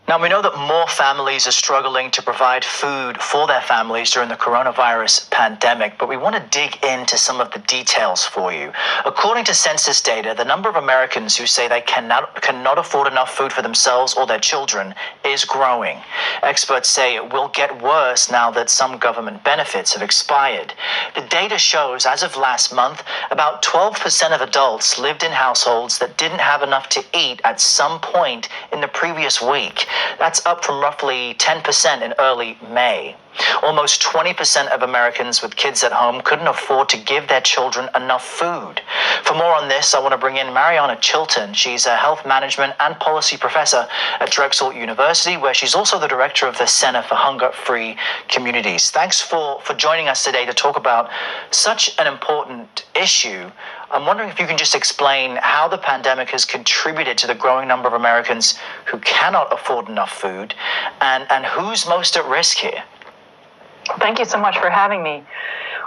Now, we know that more families are struggling to provide food for their families during the coronavirus pandemic, but we want to dig into some of the details for you. According to census data, the number of Americans who say they cannot afford enough food for themselves or their children is growing. Experts say it will get worse now that some government benefits have expired. The data shows, as of last month, about 12% of adults lived in households that didn't have enough to eat at some point in the previous week. That's up from roughly 10% in early May. Almost 20% of Americans with kids at home couldn't afford to give their children enough food. For more on this, I want to bring in Mariana Chilton. She's a health management and policy professor at Drexel University, where she's also the director of the Center for Hunger-Free Communities. Thanks for joining us today to talk about such an important issue. I'm wondering if you can just explain how the pandemic has contributed to the growing number of Americans who cannot afford enough food, and who's most at risk here. Thank you so much for having me.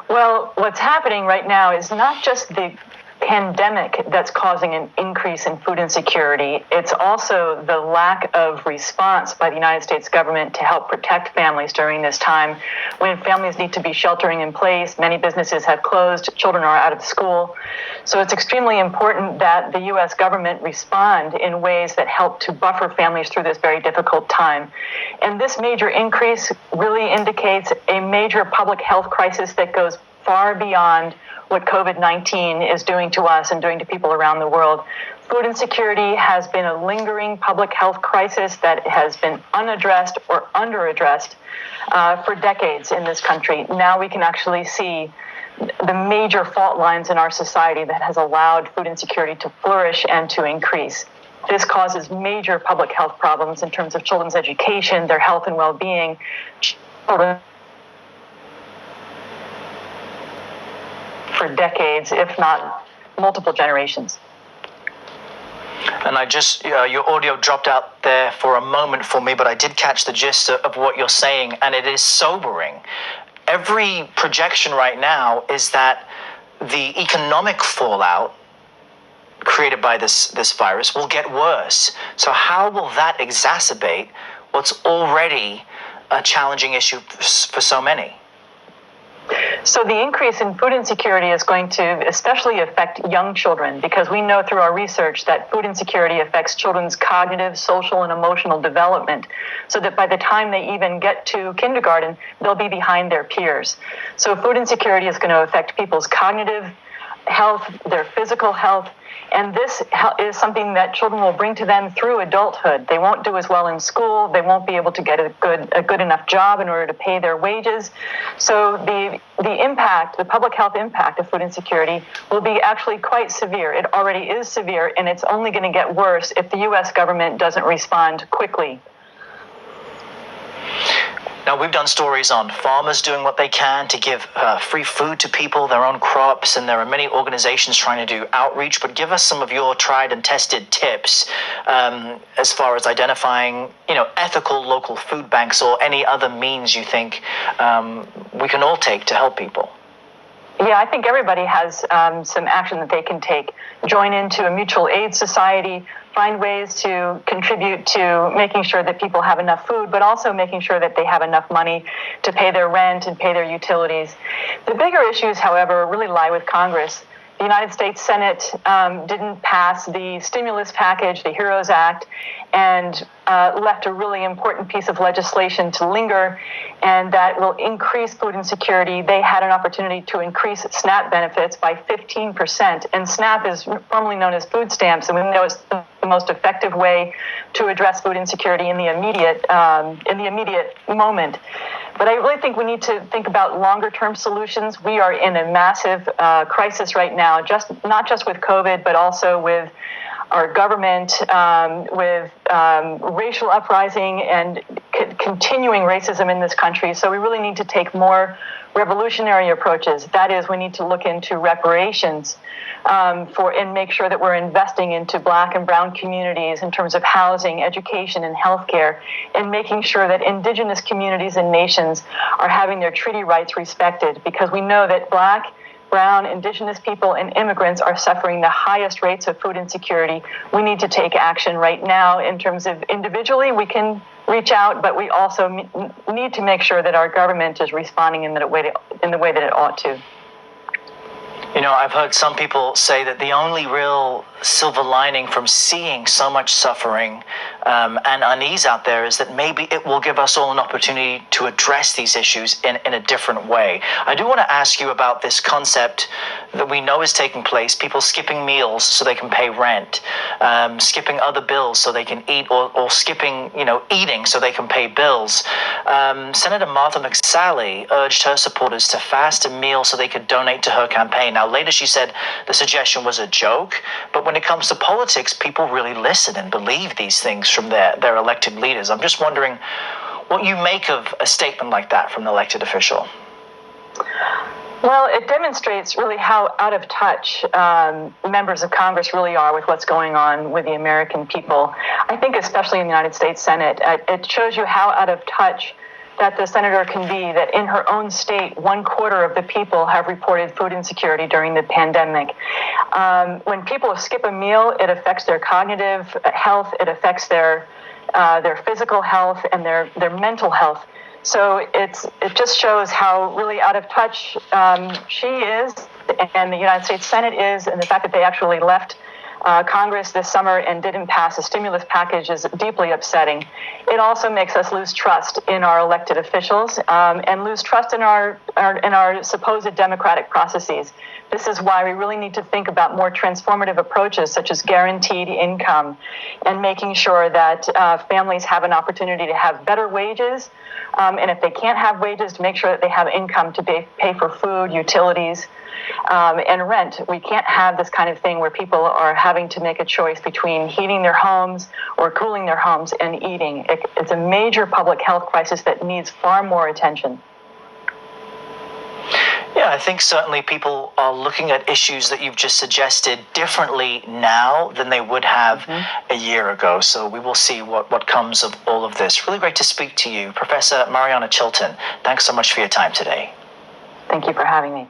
Well, what's happening right now is not just the pandemic that's causing an increase in food insecurity. It's also the lack of response by the United States government to help protect families during this time when families need to be sheltering in place. Many businesses have closed. Children are out of school. So it's extremely important that the U.S. government respond in ways that help to buffer families through this very difficult time. And this major increase really indicates a major public health crisis that goes far beyond what COVID-19 is doing to us and doing to people around the world. Food insecurity has been a lingering public health crisis that has been unaddressed or underaddressed for decades in this country. Now we can actually see the major fault lines in our society that has allowed food insecurity to flourish and to increase. This causes major public health problems in terms of children's education, their health and well-being. Children for decades, if not multiple generations. And your audio dropped out there for a moment for me, but I did catch the gist of what you're saying, and it is sobering. Every projection right now is that the economic fallout created by this virus will get worse. So how will that exacerbate what's already a challenging issue for so many? So the increase in food insecurity is going to especially affect young children, because we know through our research that food insecurity affects children's cognitive, social, and emotional development, so that by the time they even get to kindergarten, they'll be behind their peers. So food insecurity is going to affect people's cognitive health, their physical health, and this is something that children will bring to them through adulthood. They won't do as well in school. They won't be able to get a good enough job in order to pay their wages. So the impact, the public health impact of food insecurity will be actually quite severe. It already is severe, and it's only going to get worse if the U.S. government doesn't respond quickly. Now, we've done stories on farmers doing what they can to give free food to people, their own crops, and there are many organizations trying to do outreach, but give us some of your tried and tested tips as far as identifying, ethical local food banks or any other means you think we can all take to help people. Yeah, I think everybody has some action that they can take. Join into a mutual aid society, find ways to contribute to making sure that people have enough food, but also making sure that they have enough money to pay their rent and pay their utilities. The bigger issues, however, really lie with Congress. The United States Senate didn't pass the stimulus package, the HEROES Act, and left a really important piece of legislation to linger, and that will increase food insecurity. They had an opportunity to increase SNAP benefits by 15%, and SNAP is formerly known as food stamps, and we know it's the most effective way to address food insecurity in the immediate moment. But I really think we need to think about longer-term solutions. We are in a massive crisis right now, not just with COVID, but also with our government, with racial uprising and continuing racism in this country. So we really need to take more revolutionary approaches. That is, we need to look into reparations and make sure that we're investing into Black and brown communities in terms of housing, education, and healthcare, and making sure that indigenous communities and nations are having their treaty rights respected, because we know that Black, brown, indigenous people, and immigrants are suffering the highest rates of food insecurity. We need to take action right now in terms of individually. We can reach out, but we also need to make sure that our government is responding in the way that it ought to. You know, I've heard some people say that the only real silver lining from seeing so much suffering and unease out there is that maybe it will give us all an opportunity to address these issues in a different way. I do want to ask you about this concept that we know is taking place, people skipping meals so they can pay rent, skipping other bills so they can eat, or skipping, eating so they can pay bills. Senator Martha McSally urged her supporters to fast a meal so they could donate to her campaign. Now, later she said the suggestion was a joke, but when it comes to politics, people really listen and believe these things from their elected leaders. I'm just wondering what you make of a statement like that from an elected official. Well, it demonstrates really how out of touch members of Congress really are with what's going on with the American people. I think especially in the United States Senate, it shows you how out of touch that the senator can be, that in her own state, 1/4 of the people have reported food insecurity during the pandemic. When people skip a meal, it affects their cognitive health, it affects their physical health and their mental health. So it just shows how really out of touch she is, and the United States Senate is, and the fact that they actually left Congress this summer and didn't pass a stimulus package is deeply upsetting. It also makes us lose trust in our elected officials and lose trust in our supposed democratic processes. This is why we really need to think about more transformative approaches, such as guaranteed income, and making sure that families have an opportunity to have better wages, and if they can't have wages, to make sure that they have income to pay for food, utilities, and rent. We can't have this kind of thing where people are having to make a choice between heating their homes or cooling their homes and eating. It's a major public health crisis that needs far more attention. Yeah, I think certainly people are looking at issues that you've just suggested differently now than they would have a year ago. So we will see what comes of all of this. Really great to speak to you. Professor Mariana Chilton, thanks so much for your time today. Thank you for having me.